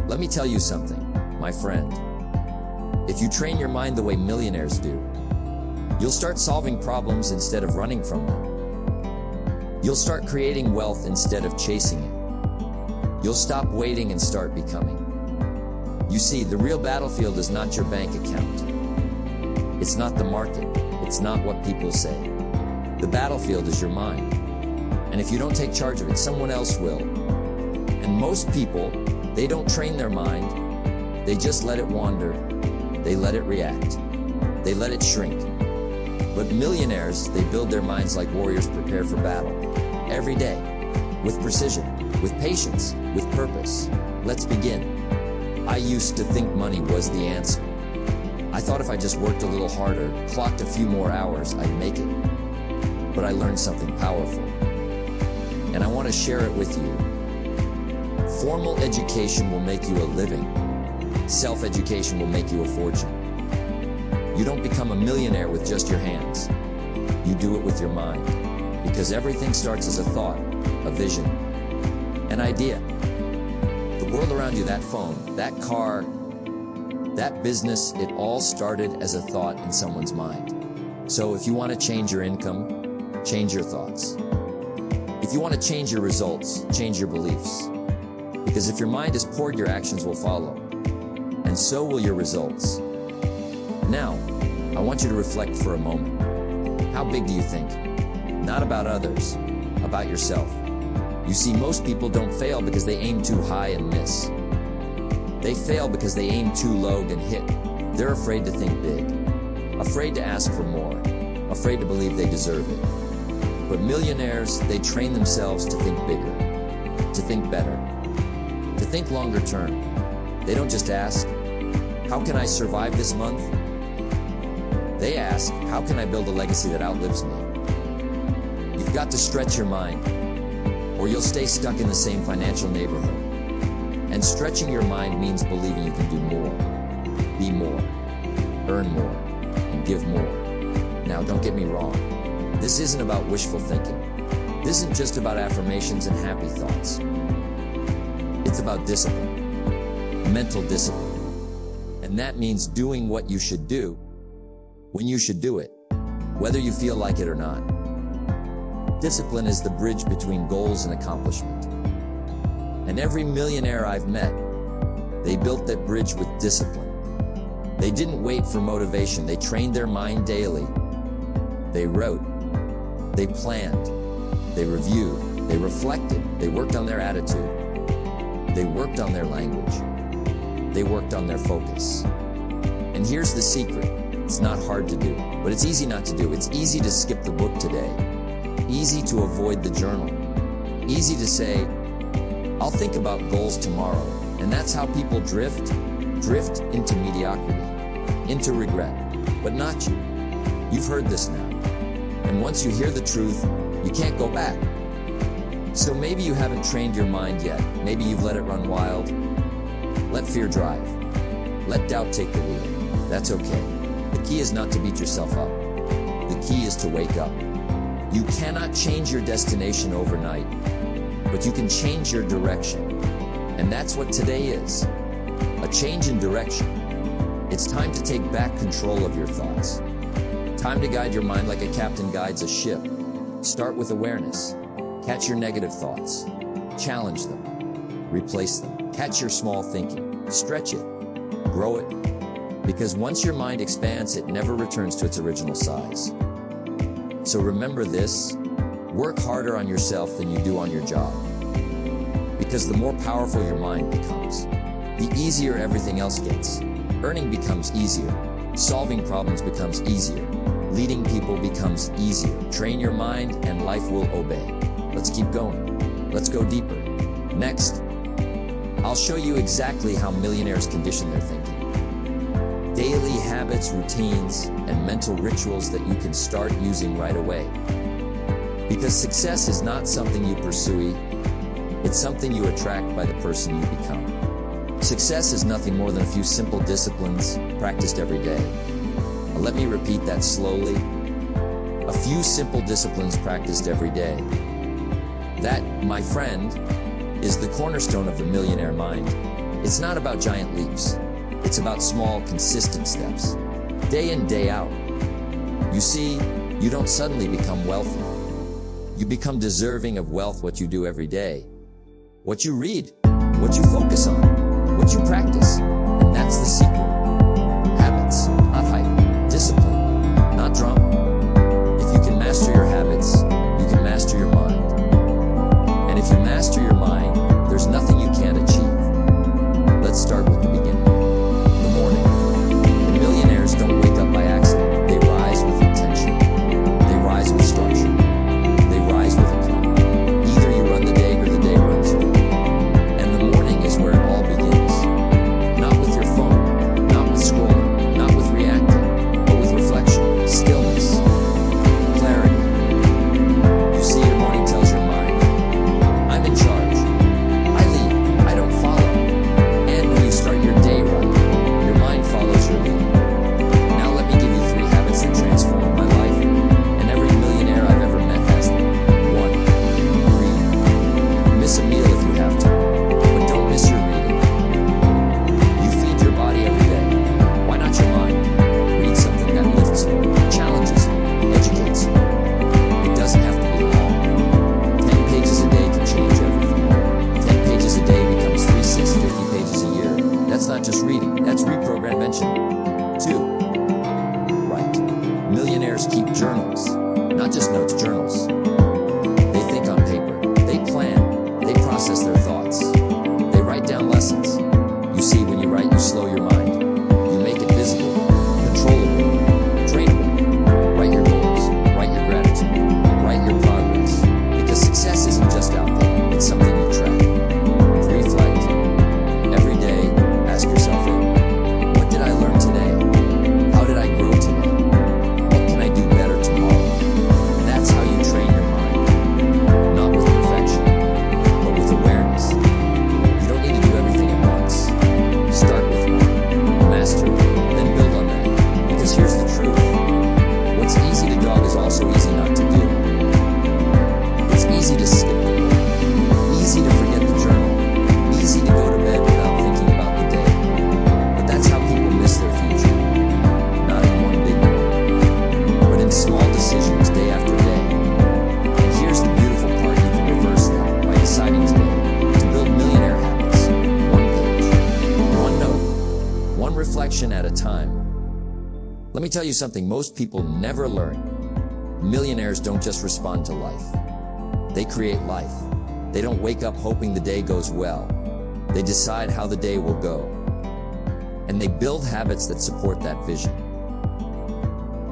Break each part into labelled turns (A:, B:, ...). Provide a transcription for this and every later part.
A: Let me tell you something, my friend. If you train your mind the way millionaires do, you'll start solving problems instead of running from them. You'll start creating wealth instead of chasing it. You'll stop waiting and start becoming. You see, the real battlefield is not your bank account. It's not the market. It's not what people say. The battlefield is your mind. And if you don't take charge of it, someone else will. And most people, they don't train their mind. They just let it wander. They let it react. They let it shrink. But millionaires, they build their minds like warriors prepare for battle. Every day, with precision, with patience, with purpose. Let's begin. I used to think money was the answer. I thought if I just worked a little harder, clocked a few more hours, I'd make it. But I learned something powerful. And I want to share it with you. Formal education will make you a living. Self-education will make you a fortune. You don't become a millionaire with just your hands. You do it with your mind. Because everything starts as a thought, a vision, an idea. The world around you, that phone, that car, that business, it all started as a thought in someone's mind. So if you want to change your income, change your thoughts. If you want to change your results, change your beliefs. Because if your mind is poured, your actions will follow. And so will your results. Now, I want you to reflect for a moment. How big do you think? Not about others, about yourself. You see, most people don't fail because they aim too high and miss. They fail because they aim too low and hit. They're afraid to think big, afraid to ask for more, afraid to believe they deserve it. But millionaires, they train themselves to think bigger, to think better, to think longer term. They don't just ask, how can I survive this month? They ask, how can I build a legacy that outlives me? You've got to stretch your mind, or you'll stay stuck in the same financial neighborhood. And stretching your mind means believing you can do more, be more, earn more, and give more. Now, don't get me wrong. This isn't about wishful thinking. This isn't just about affirmations and happy thoughts. It's about discipline, mental discipline. And that means doing what you should do when you should do it, whether you feel like it or not. Discipline is the bridge between goals and accomplishment. And every millionaire I've met, they built that bridge with discipline. They didn't wait for motivation. They trained their mind daily. They wrote, they planned, they reviewed, they reflected, they worked on their attitude, they worked on their language, they worked on their focus. And here's the secret. It's not hard to do, but it's easy not to do. It's easy to skip the book today. Easy to avoid the journal. Easy to say, I'll think about goals tomorrow. And that's how people drift into mediocrity, into regret. But not you. You've heard this now. And once you hear the truth, you can't go back. So maybe you haven't trained your mind yet. Maybe you've let it run wild. Let fear drive. Let doubt take the wheel. That's okay. The key is not to beat yourself up. The key is to wake up. You cannot change your destination overnight, but you can change your direction. And that's what today is. A change in direction. It's time to take back control of your thoughts. Time to guide your mind like a captain guides a ship. Start with awareness. Catch your negative thoughts. Challenge them. Replace them. Catch your small thinking. Stretch it. Grow it. Because once your mind expands, it never returns to its original size. So remember this. Work harder on yourself than you do on your job. Because the more powerful your mind becomes, the easier everything else gets. Earning becomes easier. Solving problems becomes easier. Leading people becomes easier. Train your mind and life will obey. Let's keep going. Let's go deeper. Next, I'll show you exactly how millionaires condition their thinking. Daily habits, routines, and mental rituals that you can start using right away. Because success is not something you pursue, it's something you attract by the person you become. Success is nothing more than a few simple disciplines practiced every day. Now, let me repeat that slowly. A few simple disciplines practiced every day. That, my friend, is the cornerstone of the millionaire mind. It's not about giant leaps. It's about small, consistent steps. Day in, day out. You see, you don't suddenly become wealthy. You become deserving of wealth what you do every day. What you read, what you focus on, what you practice. And that's the secret. Habits, not hype. Discipline, not drama. If you can master your habits, you can master your mind. And if you master your mind, there's nothing you can't achieve. Let's start with the beginning. The morning. The millionaires don't wake up by accident. They rise with intention. They rise with structure. They rise with a plan. Either you run the day or the day runs you. And the morning is where it all begins. Not with your phone, not with scrolling, not with reacting, but with reflection, stillness, clarity. You see, your morning tells your mind, I'm in charge. I lead, I don't follow. And when you start your day right, your mind follows your lead. Now let me give you 3 habits that transformed my life, and every millionaire I've ever met has them. 1. Read. Miss a meal if you have to, but don't miss your reading. You feed your body every day. Why not your mind? Read something that lifts you, challenges you, educates you. It doesn't have to be long. 10 pages a day can change everything. 10 pages a day becomes 3, 6, 50 pages a year. That's not just reading, that's reprogrammention. 2. Write. Millionaires keep journals, not just notes, journals. They think on paper, they plan, they process their thoughts, they write down lessons. You see, when you write, you slow your mind. You make it visible, controllable, trainable. Write your goals, write your gratitude, write your progress. Because success isn't just out there, it's something you track. Reflect. Every day, ask yourself, what did I learn today? How did I grow today? What can I do better tomorrow? That's how you train your mind. Not with perfection, but with awareness. You don't need to do everything at once. Start with one, master it, then build on that. Because here's the truth. What's easy to dog is also easy not to do. It's easy to skip the work, easy to forget the journal, easy to go to bed without thinking about the day. But that's how people miss their future. Not in one big moment, but in small decisions day after day. And here's the beautiful part, you can reverse that by deciding today to build millionaire habits. 1 page, 1 note, 1 reflection at a time. Let me tell you something most people never learn. Millionaires don't just respond to life. They create life. They don't wake up hoping the day goes well. They decide how the day will go. And they build habits that support that vision.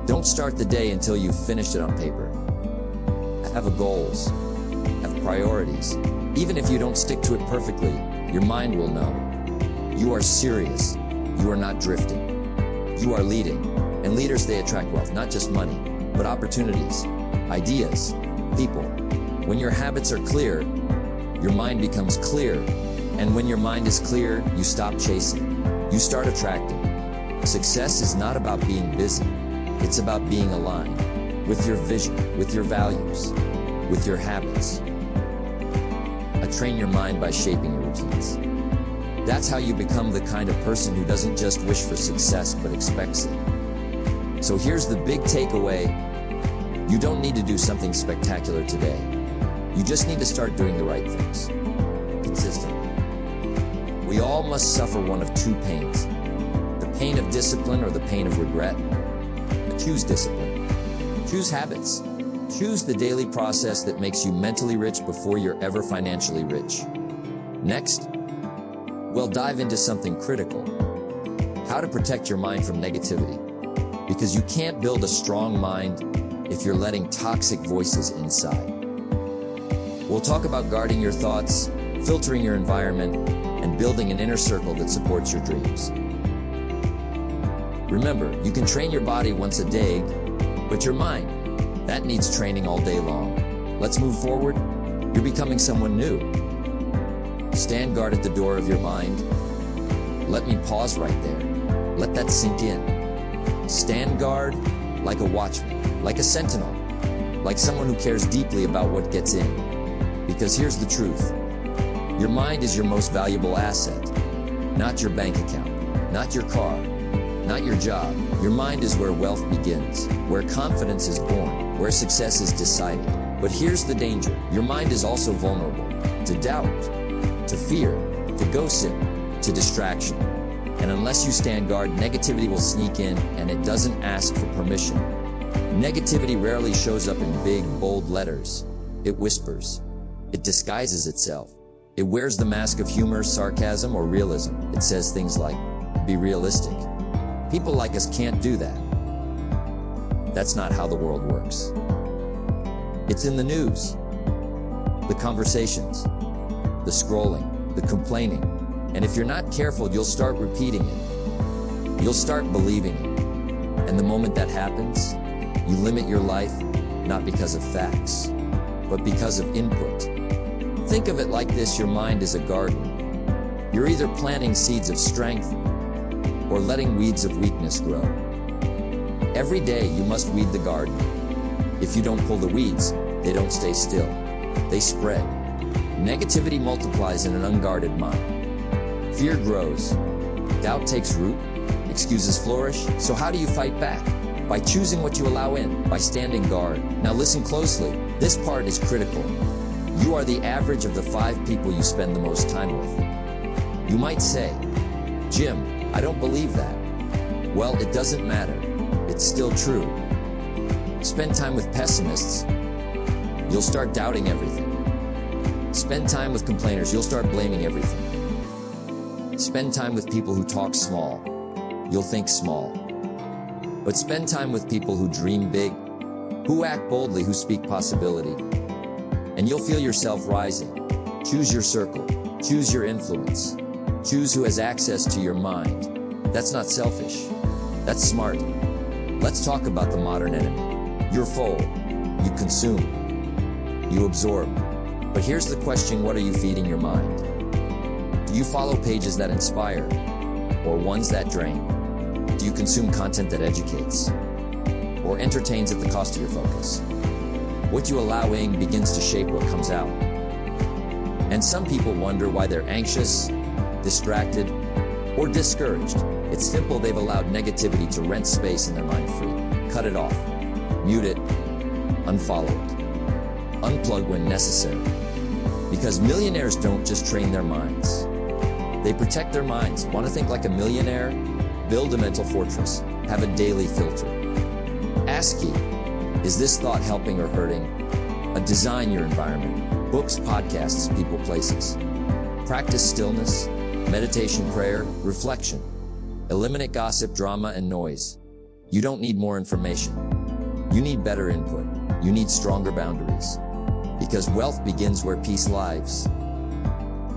A: Don't start the day until you've finished it on paper. Have goals. Have priorities. Even if you don't stick to it perfectly, your mind will know. You are serious. You are not drifting. You are leading. And leaders, they attract wealth, not just money, but opportunities, ideas, people. When your habits are clear, your mind becomes clear. And when your mind is clear, you stop chasing. You start attracting. Success is not about being busy. It's about being aligned with your vision, with your values, with your habits. Train your mind by shaping your routines. That's how you become the kind of person who doesn't just wish for success, but expects it. So here's the big takeaway. You don't need to do something spectacular today. You just need to start doing the right things consistently. We all must suffer one of 2 pains, the pain of discipline or the pain of regret. But choose discipline. Choose habits. Choose the daily process that makes you mentally rich before you're ever financially rich. Next, we'll dive into something critical. How to protect your mind from negativity. Because you can't build a strong mind if you're letting toxic voices inside. We'll talk about guarding your thoughts, filtering your environment, and building an inner circle that supports your dreams. Remember, you can train your body once a day, but your mind, that needs training all day long. Let's move forward. You're becoming someone new. Stand guard at the door of your mind. Let me pause right there. Let that sink in. Stand guard like a watchman, like a sentinel, like someone who cares deeply about what gets in. Because here's the truth. Your mind is your most valuable asset. Not your bank account, not your car, not your job. Your mind is where wealth begins, where confidence is born, where success is decided. But here's the danger. Your mind is also vulnerable to doubt, to fear, to gossip, to distraction. And unless you stand guard, negativity will sneak in, and it doesn't ask for permission. Negativity rarely shows up in big, bold letters. It whispers. It disguises itself. It wears the mask of humor, sarcasm, or realism. It says things like, "Be realistic." People like us can't do that. That's not how the world works. It's in the news, the conversations, the scrolling, the complaining. And if you're not careful, you'll start repeating it. You'll start believing it. And the moment that happens, you limit your life, not because of facts, but because of input. Think of it like this: your mind is a garden. You're either planting seeds of strength or letting weeds of weakness grow. Every day you must weed the garden. If you don't pull the weeds, they don't stay still. They spread. Negativity multiplies in an unguarded mind. Fear grows. Doubt takes root. Excuses flourish. So how do you fight back? By choosing what you allow in, by standing guard. Now listen closely. This part is critical. You are the average of the 5 people you spend the most time with. You might say, "Jim, I don't believe that." Well, it doesn't matter. It's still true. Spend time with pessimists, you'll start doubting everything. Spend time with complainers, you'll start blaming everything. Spend time with people who talk small, you'll think small. But spend time with people who dream big, who act boldly, who speak possibility. And you'll feel yourself rising. Choose your circle, choose your influence, choose who has access to your mind. That's not selfish, that's smart. Let's talk about the modern enemy. Your foe. You consume, you absorb. But here's the question: what are you feeding your mind? Do you follow pages that inspire, or ones that drain? Do you consume content that educates, or entertains at the cost of your focus? What you allow in begins to shape what comes out. And some people wonder why they're anxious, distracted, or discouraged. It's simple: they've allowed negativity to rent space in their mind free. Cut it off. Mute it. Unfollow it. Unplug when necessary. Because millionaires don't just train their minds. They protect their minds. Want to think like a millionaire? Build a mental fortress. Have a daily filter. Ask you, is this thought helping or hurting? Design your environment. Books, podcasts, people, places. Practice stillness, meditation, prayer, reflection. Eliminate gossip, drama, and noise. You don't need more information. You need better input. You need stronger boundaries. Because wealth begins where peace lives.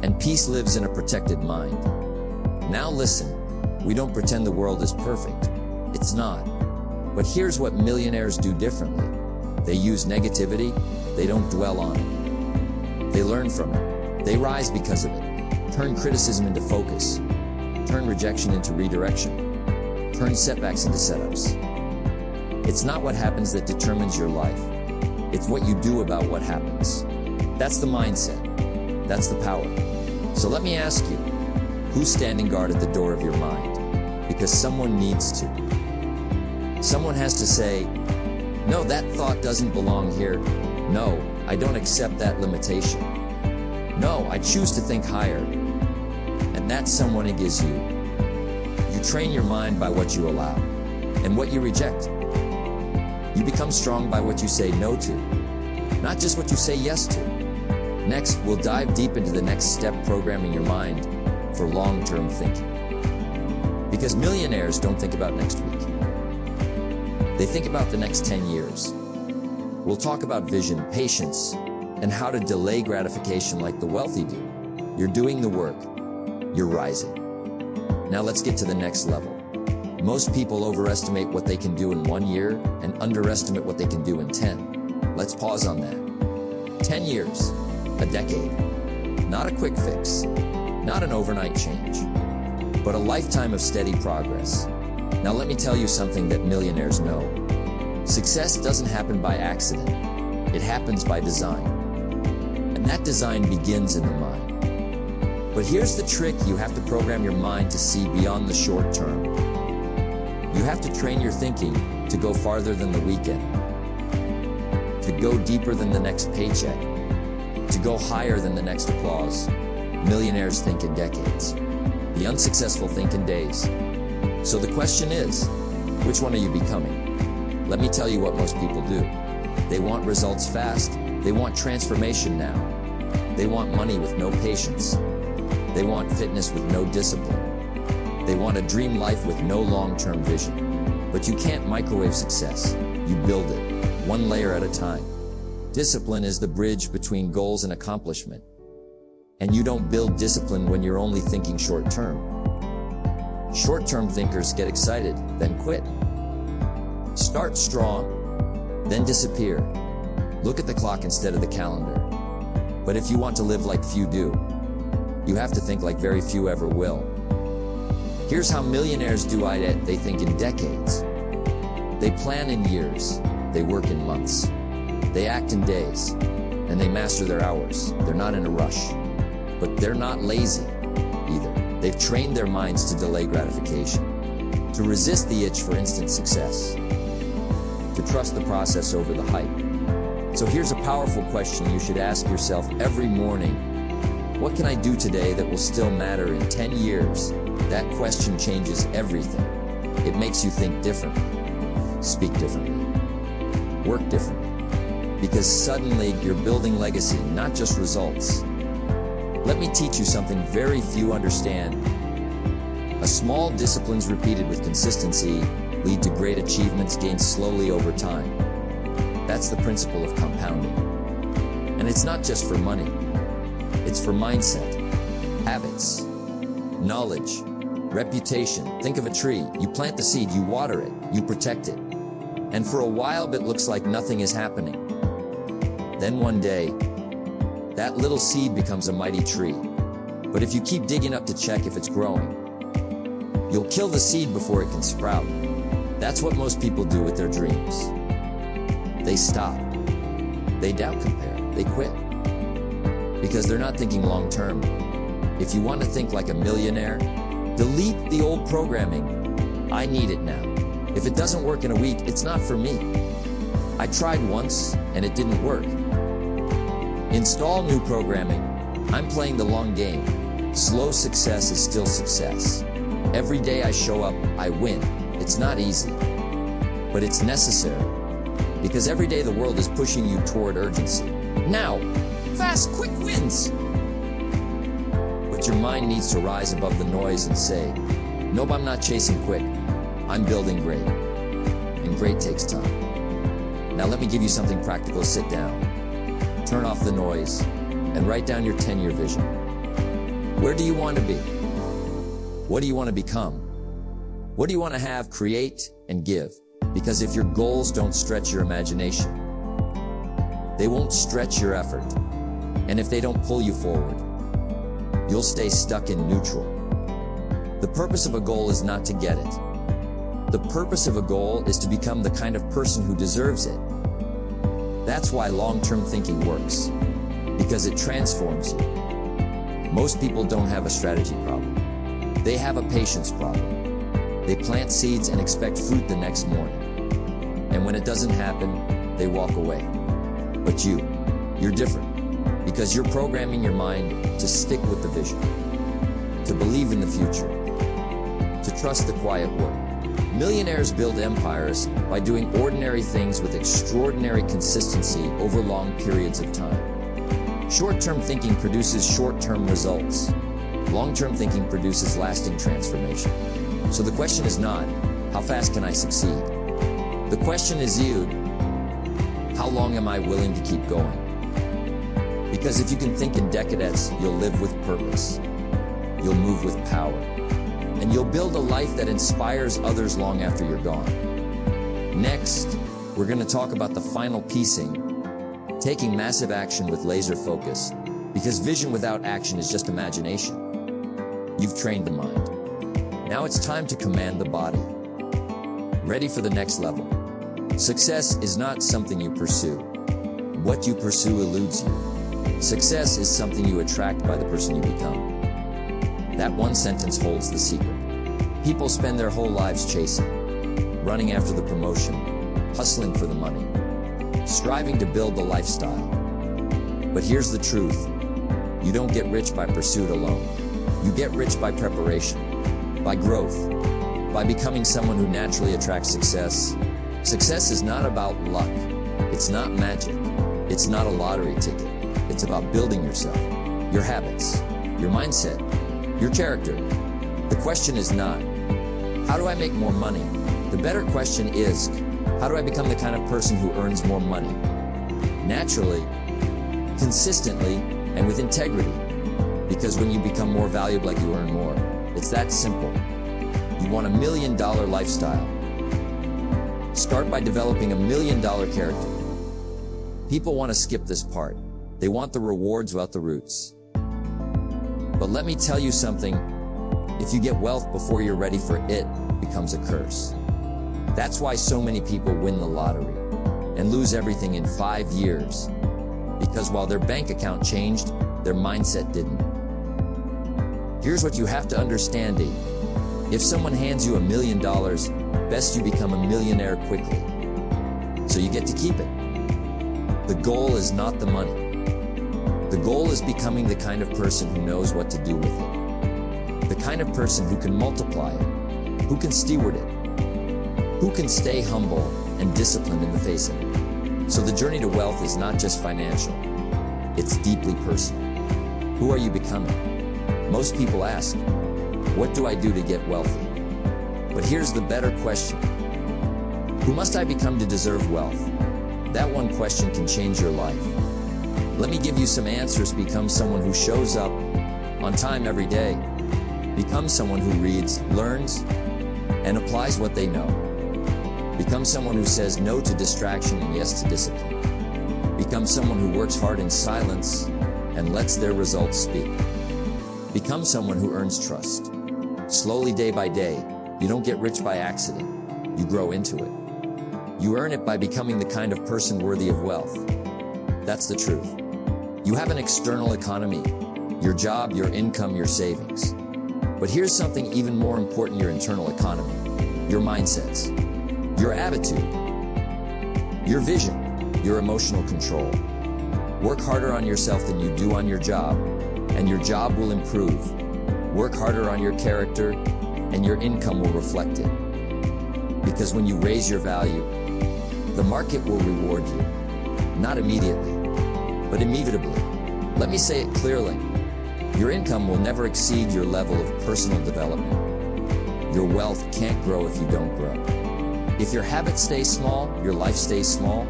A: And peace lives in a protected mind. Now listen, we don't pretend the world is perfect. It's not. But here's what millionaires do differently. They use negativity, they don't dwell on it. They learn from it. They rise because of it. Turn criticism into focus. Turn rejection into redirection. Turn setbacks into setups. It's not what happens that determines your life. It's what you do about what happens. That's the mindset. That's the power. So let me ask you, who's standing guard at the door of your mind? Because someone needs to. Someone has to say, no, that thought doesn't belong here. No, I don't accept that limitation. No, I choose to think higher. And that someone is you. You train your mind by what you allow and what you reject. You become strong by what you say no to, not just what you say yes to. Next, we'll dive deep into the next step: programming your mind for long-term thinking. Because millionaires don't think about next week. They think about the next 10 years. We'll talk about vision, patience, and how to delay gratification like the wealthy do. You're doing the work. You're rising. Now let's get to the next level. Most people overestimate what they can do in 1 year and underestimate what they can do in 10. Let's pause on that. 10 years, a decade. Not a quick fix, not an overnight change, but a lifetime of steady progress. Now let me tell you something that millionaires know. Success doesn't happen by accident. It happens by design. And that design begins in the mind. But here's the trick: you have to program your mind to see beyond the short term. You have to train your thinking to go farther than the weekend, to go deeper than the next paycheck, to go higher than the next applause. Millionaires think in decades. The unsuccessful think in days. So the question is, which one are you becoming? Let me tell you what most people do. They want results fast. They want transformation now. They want money with no patience. They want fitness with no discipline. They want a dream life with no long-term vision. But you can't microwave success. You build it, one layer at a time. Discipline is the bridge between goals and accomplishment. And you don't build discipline when you're only thinking short-term. Short-term thinkers get excited, then quit. Start strong, then disappear. Look at the clock instead of the calendar. But if you want to live like few do, you have to think like very few ever will. Here's how millionaires do it. They think in decades. They plan in years. They work in months. They act in days. And they master their hours. They're not in a rush. But they're not lazy either. They've trained their minds to delay gratification, to resist the itch for instant success, to trust the process over the hype. So here's a powerful question you should ask yourself every morning. What can I do today that will still matter in 10 years? That question changes everything. It makes you think differently, speak differently, work differently, because suddenly you're building legacy, not just results. Let me teach you something very few understand. A small disciplines repeated with consistency lead to great achievements gained slowly over time. That's the principle of compounding. And it's not just for money. It's for mindset, habits, knowledge, reputation. Think of a tree. You plant the seed, you water it, you protect it. And for a while it looks like nothing is happening. Then one day, that little seed becomes a mighty tree. But if you keep digging up to check if it's growing, you'll kill the seed before it can sprout. That's what most people do with their dreams. They stop. They doubt compare. They quit. Because they're not thinking long term. If you want to think like a millionaire, delete the old programming. I need it now. If it doesn't work in a week, it's not for me. I tried once and it didn't work. Install new programming. I'm playing the long game. Slow success is still success. Every day I show up, I win. It's not easy, but it's necessary. Because every day the world is pushing you toward urgency. Now, fast, quick wins. But your mind needs to rise above the noise and say, nope, I'm not chasing quick. I'm building great. And great takes time. Now let me give you something practical. Sit down. Turn off the noise and write down your 10-year vision. Where do you want to be? What do you want to become? What do you want to have, create, and give? Because if your goals don't stretch your imagination, they won't stretch your effort. And if they don't pull you forward, you'll stay stuck in neutral. The purpose of a goal is not to get it. The purpose of a goal is to become the kind of person who deserves it. That's why long-term thinking works, because it transforms you. Most people don't have a strategy problem. They have a patience problem. They plant seeds and expect fruit the next morning. And when it doesn't happen, they walk away. But you're different, because you're programming your mind to stick with the vision, to believe in the future, to trust the quiet work. Millionaires build empires by doing ordinary things with extraordinary consistency over long periods of time. Short-term thinking produces short-term results. Long-term thinking produces lasting transformation. So the question is not, how fast can I succeed? The question is how long am I willing to keep going? Because if you can think in decades, you'll live with purpose. You'll move with power. And you'll build a life that inspires others long after you're gone. Next, we're going to talk about the final piecing, taking massive action with laser focus, because vision without action is just imagination. You've trained the mind. Now it's time to command the body. Ready for the next level. Success is not something you pursue. What you pursue eludes you. Success is something you attract by the person you become. That one sentence holds the secret. People spend their whole lives chasing, running after the promotion, hustling for the money, striving to build the lifestyle. But here's the truth. You don't get rich by pursuit alone. You get rich by preparation, by growth, by becoming someone who naturally attracts success. Success is not about luck. It's not magic. It's not a lottery ticket. It's about building yourself, your habits, your mindset, your character. The question is not, how do I make more money? The better question is, how do I become the kind of person who earns more money? Naturally, consistently, and with integrity. Because when you become more valuable, like you earn more. It's that simple. You want $1 million lifestyle. Start by developing $1 million character. People want to skip this part. They want the rewards without the roots. But let me tell you something. If you get wealth before you're ready for it, it becomes a curse. That's why so many people win the lottery and lose everything in 5 years. Because while their bank account changed, their mindset didn't. Here's what you have to understand, D. If someone hands you $1 million, best you become a millionaire quickly. So you get to keep it. The goal is not the money. The goal is becoming the kind of person who knows what to do with it. The kind of person who can multiply it, who can steward it, who can stay humble and disciplined in the face of it. So the journey to wealth is not just financial. It's deeply personal. Who are you becoming? Most people ask, what do I do to get wealthy? But here's the better question. Who must I become to deserve wealth? That one question can change your life. Let me give you some answers. Become someone who shows up on time every day. Become someone who reads, learns, and applies what they know. Become someone who says no to distraction and yes to discipline. Become someone who works hard in silence and lets their results speak. Become someone who earns trust. Slowly, day by day. You don't get rich by accident. You grow into it. You earn it by becoming the kind of person worthy of wealth. That's the truth. You have an external economy, your job, your income, your savings. But here's something even more important, your internal economy, your mindsets, your attitude, your vision, your emotional control. Work harder on yourself than you do on your job, and your job will improve. Work harder on your character, and your income will reflect it. Because when you raise your value, the market will reward you. Not immediately, but inevitably. Let me say it clearly. Your income will never exceed your level of personal development. Your wealth can't grow if you don't grow. If your habits stay small, your life stays small.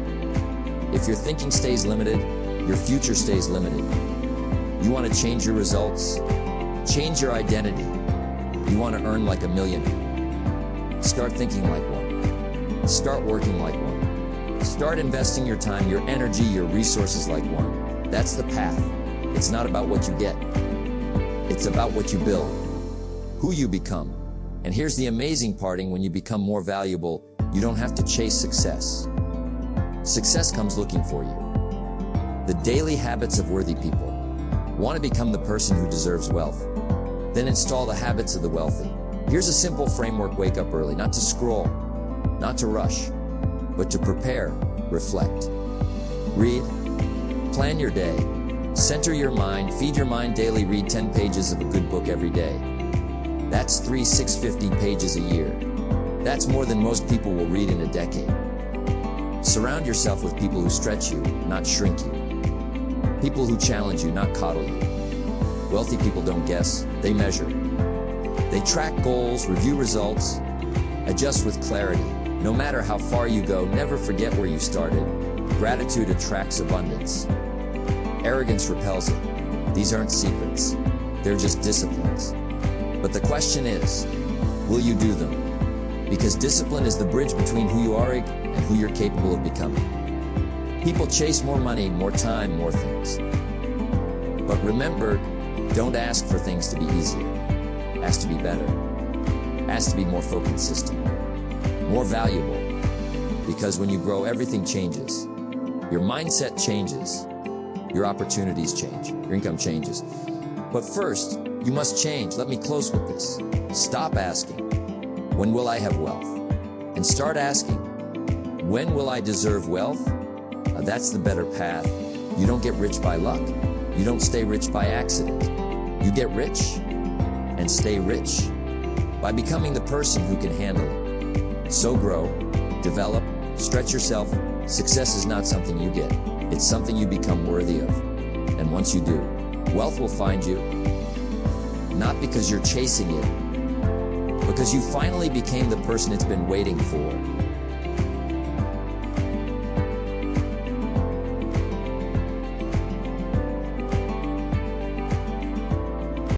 A: If your thinking stays limited, your future stays limited. You want to change your results? Change your identity. You want to earn like $1 million? Start thinking like one. Start working like one. Start investing your time, your energy, your resources like one. That's the path. It's not about what you get. It's about what you build, who you become. And here's the amazing part: when you become more valuable, you don't have to chase success. Success comes looking for you. The daily habits of worthy people. Want to become the person who deserves wealth? Then install the habits of the wealthy. Here's a simple framework: wake up early, not to scroll, not to rush, but to prepare, reflect, read, plan your day, center your mind, feed your mind daily, read 10 pages of a good book every day. That's 650 pages a year. That's more than most people will read in a decade. Surround yourself with people who stretch you, not shrink you. People who challenge you, not coddle you. Wealthy people don't guess, they measure. They track goals, review results, adjust with clarity. No matter how far you go, never forget where you started. Gratitude attracts abundance. Arrogance repels it. These aren't secrets. They're just disciplines. But the question is, will you do them? Because discipline is the bridge between who you are and who you're capable of becoming. People chase more money, more time, more things. But remember, don't ask for things to be easier. Ask to be better. Ask to be more consistent. More valuable. Because when you grow, everything changes. Your mindset changes. Your opportunities change. Your income changes. But first, You must change. Let me close with this. Stop asking, when will I have wealth? And start asking, when will I deserve wealth? That's the better path. You don't get rich by luck. You don't stay rich by accident. You get rich and stay rich by becoming the person who can handle it. So grow, develop, stretch yourself. Success is not something you get. It's something you become worthy of. And once you do, wealth will find you. Not because you're chasing it, because you finally became the person it's been waiting for.